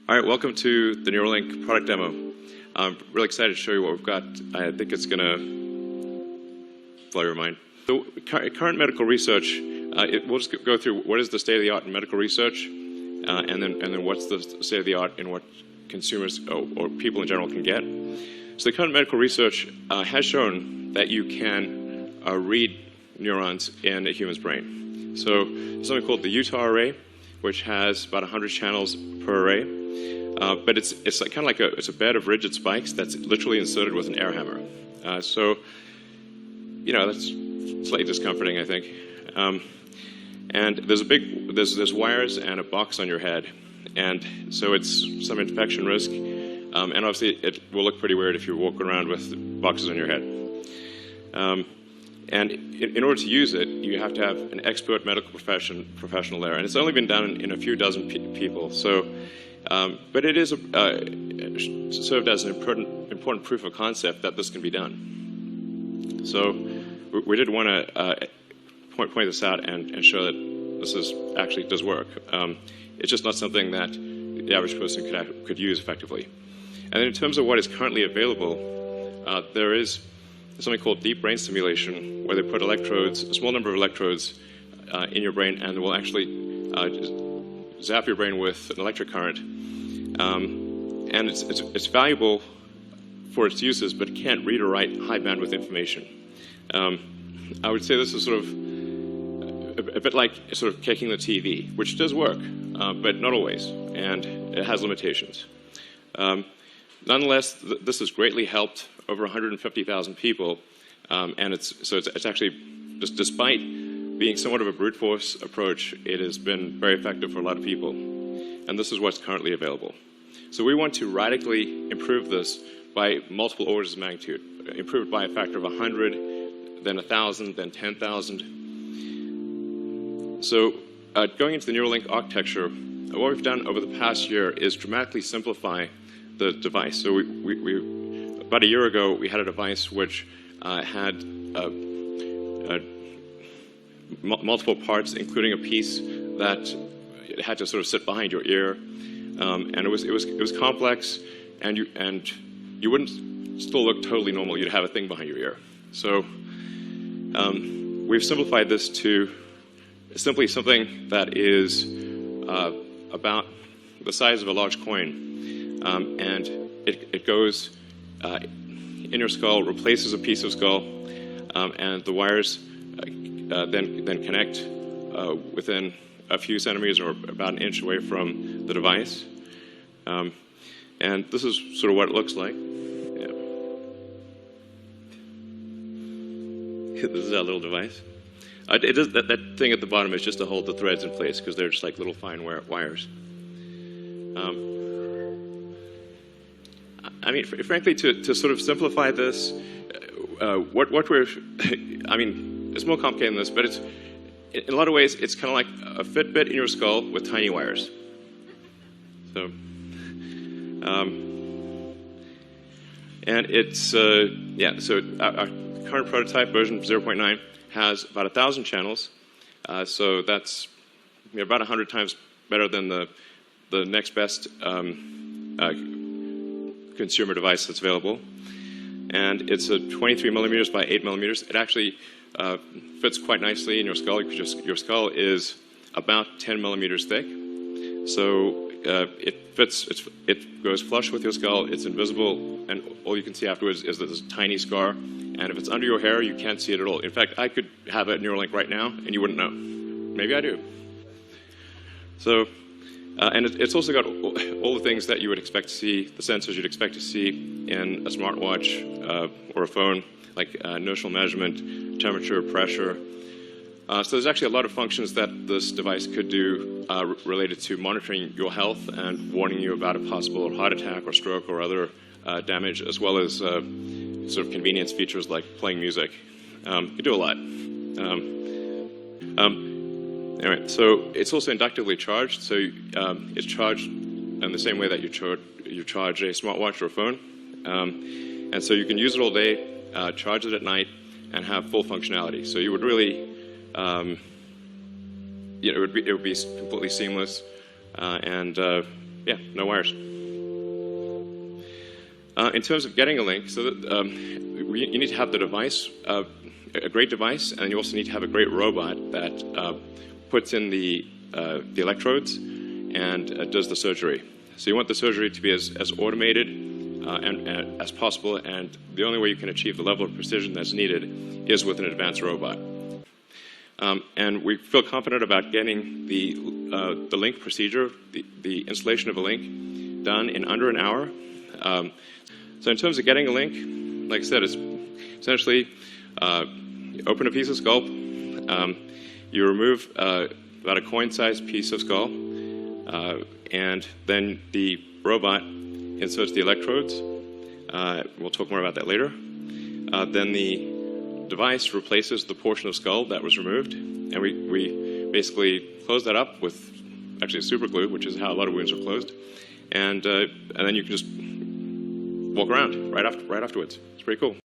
All right, welcome to the Neuralink product demo. I'm really excited to show you what we've got. I think it's going to blow your mind. So current medical research, we'll just go through what is the state of the art in medical research, and then what's the state of the art in what consumers or people in general can get. So the current medical research has shown that you can read neurons in a human's brain. So there's something called the Utah array, which has about 100 channels per array. But it's like, kind of like it's a bed of rigid spikes that's literally inserted with an air hammer. So, you know, that's slightly discomforting, I think. And there's wires and a box on your head, and so it's some infection risk. And obviously, it will look pretty weird if you walk around with boxes on your head. And in order to use it, you have to have an expert medical professional there, and it's only been done in a few dozen people. So. But it is served as an important proof of concept that this can be done. So we did want to point this out and show that this actually does work. It's just not something that the average person could use effectively. And then in terms of what is currently available, there is something called deep brain stimulation, where they put electrodes, a small number of electrodes, in your brain, and will actually zap your brain with an electric current. And it's valuable for its uses, but it can't read or write high bandwidth information. I would say this is sort of a bit like sort of kicking the TV, which does work, but not always, and it has limitations. Nonetheless, this has greatly helped over 150,000 people, and it's actually, just despite being somewhat of a brute force approach, it has been very effective for a lot of people. And this is what's currently available. So we want to radically improve this by multiple orders of magnitude. Improve it by a factor of 100, then 1,000, then 10,000. So going into the Neuralink architecture, what we've done over the past year is dramatically simplify the device. So we about a year ago, we had a device which had multiple parts, including a piece that had to sort of sit behind your ear, and it was complex, and you wouldn't still look totally normal. You'd have a thing behind your ear. So we've simplified this to simply something that is about the size of a large coin, and it goes in your skull, replaces a piece of skull, and the wires then connect within a few centimeters or about an inch away from the device. And this is sort of what it looks like. Yeah. This is our little device. That thing at the bottom is just to hold the threads in place, because they're just like little fine wires. I mean, frankly, to sort of simplify this, what we're, I mean, it's more complicated than this, but it's, in a lot of ways, it's kind of like a Fitbit in your skull with tiny wires. So, and it's, yeah, so our current prototype, version 0.9, has about 1,000 channels. So that's about 100 times better than the next best consumer device that's available. And it's a 23 millimeters by 8 millimeters. It actually fits quite nicely in your skull, because your skull is about 10 millimeters thick. So it fits, it goes flush with your skull, it's invisible, and all you can see afterwards is this tiny scar. And if it's under your hair, you can't see it at all. In fact, I could have a Neuralink right now, and you wouldn't know. Maybe I do. So, and it's also got all the things that you would expect to see, the sensors you'd expect to see in a smartwatch or a phone, like inertial measurement, temperature, pressure. So there's actually a lot of functions that this device could do related to monitoring your health and warning you about a possible heart attack or stroke or other damage, as well as sort of convenience features like playing music. You can do a lot. Anyway, so it's also inductively charged, so it's charged in the same way that you charge a smartwatch or a phone. And so you can use it all day, charge it at night, and have full functionality. So you would really, you know, it would be completely seamless, and yeah, no wires. In terms of getting a link, so that, you need to have the device, a great device, and you also need to have a great robot that puts in the electrodes and does the surgery. So you want the surgery to be as automated and as possible, and the only way you can achieve the level of precision that's needed is with an advanced robot. And we feel confident about getting the link procedure, the installation of a link, done in under an hour. So in terms of getting a link, like I said, it's essentially you open a piece of skull, you remove about a coin-sized piece of skull, and then the robot inserts the electrodes. We'll talk more about that later. Then the device replaces the portion of skull that was removed, and we basically close that up with actually super glue, which is how a lot of wounds are closed, and then you can just walk around right afterwards. It's pretty cool.